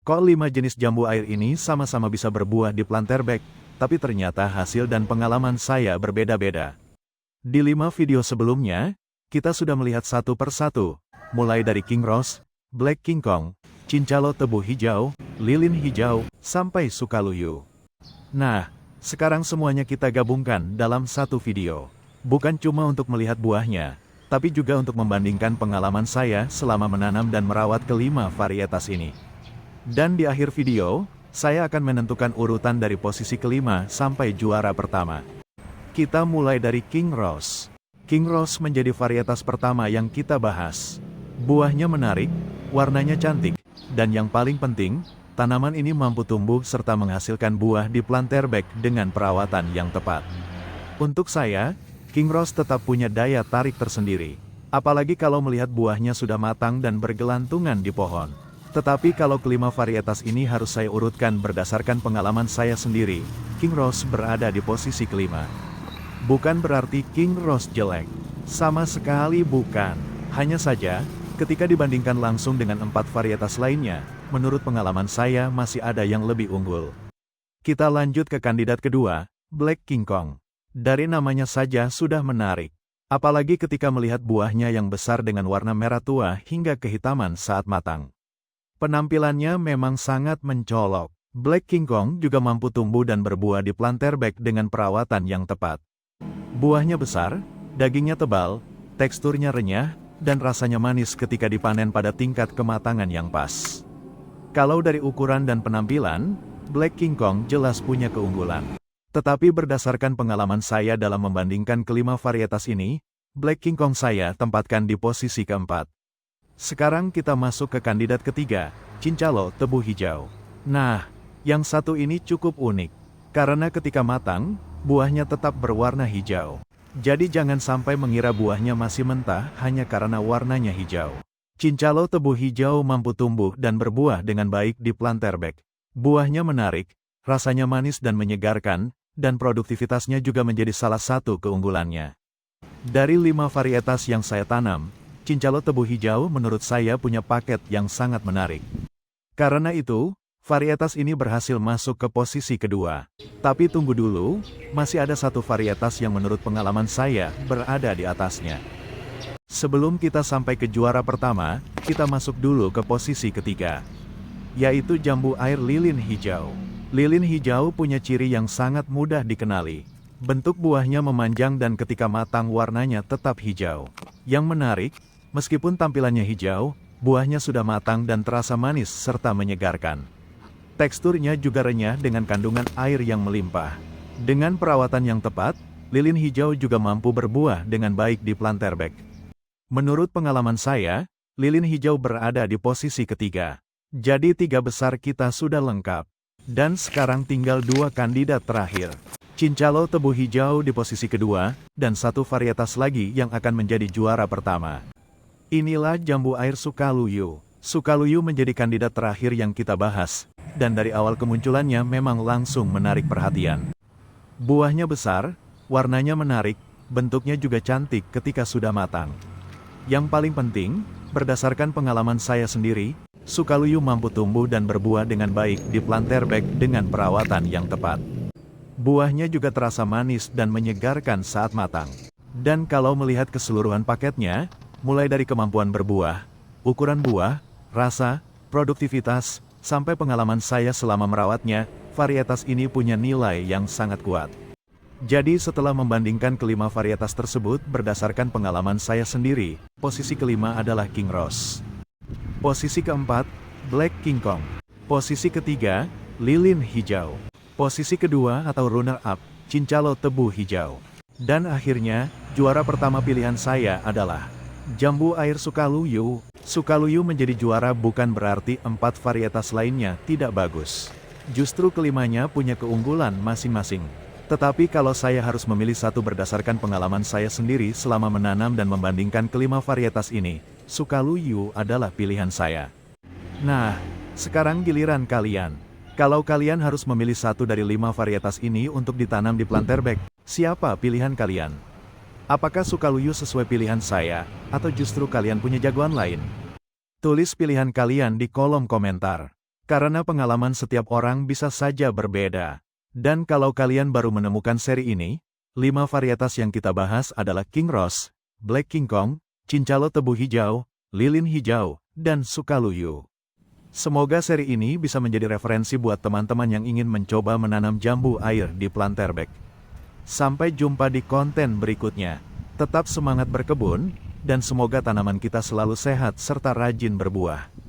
Kok 5 jenis jambu air ini sama-sama bisa berbuah di planterback, tapi ternyata hasil dan pengalaman saya berbeda-beda. Di 5 video sebelumnya, kita sudah melihat satu persatu, mulai dari King Rose, Black King Kong, Cincalo tebu hijau, lilin hijau, sampai Sukaluyu. Nah, sekarang semuanya kita gabungkan dalam satu video. Bukan cuma untuk melihat buahnya, tapi juga untuk membandingkan pengalaman saya selama menanam dan merawat kelima varietas ini. Dan di akhir video, saya akan menentukan urutan dari posisi kelima sampai juara pertama. Kita mulai dari King Rose. King Rose menjadi varietas pertama yang kita bahas. Buahnya menarik, warnanya cantik, dan yang paling penting, tanaman ini mampu tumbuh serta menghasilkan buah di planterback dengan perawatan yang tepat. Untuk saya, King Rose tetap punya daya tarik tersendiri. Apalagi kalau melihat buahnya sudah matang dan bergelantungan di pohon. Tetapi kalau kelima varietas ini harus saya urutkan berdasarkan pengalaman saya sendiri, King Rose berada di posisi kelima. Bukan berarti King Rose jelek. Sama sekali bukan. Hanya saja, ketika dibandingkan langsung dengan 4 varietas lainnya, menurut pengalaman saya masih ada yang lebih unggul. Kita lanjut ke kandidat kedua, Black King Kong. Dari namanya saja sudah menarik. Apalagi ketika melihat buahnya yang besar dengan warna merah tua hingga kehitaman saat matang. Penampilannya memang sangat mencolok. Black King Kong juga mampu tumbuh dan berbuah di planterback dengan perawatan yang tepat. Buahnya besar, dagingnya tebal, teksturnya renyah, dan rasanya manis ketika dipanen pada tingkat kematangan yang pas. Kalau dari ukuran dan penampilan, Black King Kong jelas punya keunggulan. Tetapi berdasarkan pengalaman saya dalam membandingkan kelima varietas ini, Black King Kong saya tempatkan di posisi keempat. Sekarang kita masuk ke kandidat ketiga, Cincalo tebu hijau. Nah, yang satu ini cukup unik. Karena ketika matang, buahnya tetap berwarna hijau. Jadi jangan sampai mengira buahnya masih mentah hanya karena warnanya hijau. Cincalo tebu hijau mampu tumbuh dan berbuah dengan baik di planterback. Buahnya menarik, rasanya manis dan menyegarkan, dan produktivitasnya juga menjadi salah satu keunggulannya. Dari 5 varietas yang saya tanam, Cincalo tebu hijau menurut saya punya paket yang sangat menarik. Karena itu, varietas ini berhasil masuk ke posisi kedua. Tapi tunggu dulu, masih ada satu varietas yang menurut pengalaman saya berada di atasnya. Sebelum kita sampai ke juara pertama, kita masuk dulu ke posisi ketiga, yaitu jambu air lilin hijau. Lilin hijau punya ciri yang sangat mudah dikenali. Bentuk buahnya memanjang dan ketika matang warnanya tetap hijau. Yang menarik, meskipun tampilannya hijau, buahnya sudah matang dan terasa manis serta menyegarkan. Teksturnya juga renyah dengan kandungan air yang melimpah. Dengan perawatan yang tepat, lilin hijau juga mampu berbuah dengan baik di planterback. Menurut pengalaman saya, lilin hijau berada di posisi ketiga. Jadi 3 besar kita sudah lengkap. Dan sekarang tinggal 2 kandidat terakhir. Cincalo tebu hijau di posisi kedua, dan satu varietas lagi yang akan menjadi juara pertama. Inilah jambu air Sukaluyu. Sukaluyu menjadi kandidat terakhir yang kita bahas, dan dari awal kemunculannya memang langsung menarik perhatian. Buahnya besar, warnanya menarik, bentuknya juga cantik ketika sudah matang. Yang paling penting, berdasarkan pengalaman saya sendiri, Sukaluyu mampu tumbuh dan berbuah dengan baik di planterback dengan perawatan yang tepat. Buahnya juga terasa manis dan menyegarkan saat matang. Dan kalau melihat keseluruhan paketnya, mulai dari kemampuan berbuah, ukuran buah, rasa, produktivitas, sampai pengalaman saya selama merawatnya, varietas ini punya nilai yang sangat kuat. Jadi setelah membandingkan kelima varietas tersebut berdasarkan pengalaman saya sendiri, posisi kelima adalah King Rose. Posisi keempat, Black King Kong. Posisi ketiga, lilin hijau. Posisi kedua atau runner-up, Cincalo tebu hijau. Dan akhirnya, juara pertama pilihan saya adalah jambu air Sukaluyu. Sukaluyu menjadi juara bukan berarti 4 varietas lainnya tidak bagus. Justru kelimanya punya keunggulan masing-masing. Tetapi kalau saya harus memilih satu berdasarkan pengalaman saya sendiri selama menanam dan membandingkan kelima varietas ini, Sukaluyu adalah pilihan saya. Nah, sekarang giliran kalian. Kalau kalian harus memilih satu dari 5 varietas ini untuk ditanam di planterback, siapa pilihan kalian? Apakah Sukaluyu sesuai pilihan saya, atau justru kalian punya jagoan lain? Tulis pilihan kalian di kolom komentar. Karena pengalaman setiap orang bisa saja berbeda. Dan kalau kalian baru menemukan seri ini, 5 varietas yang kita bahas adalah King Rose, Black King Kong, Cincalo tebu hijau, lilin hijau, dan Sukaluyu. Semoga seri ini bisa menjadi referensi buat teman-teman yang ingin mencoba menanam jambu air di planterback. Sampai jumpa di konten berikutnya. Tetap semangat berkebun, dan semoga tanaman kita selalu sehat serta rajin berbuah.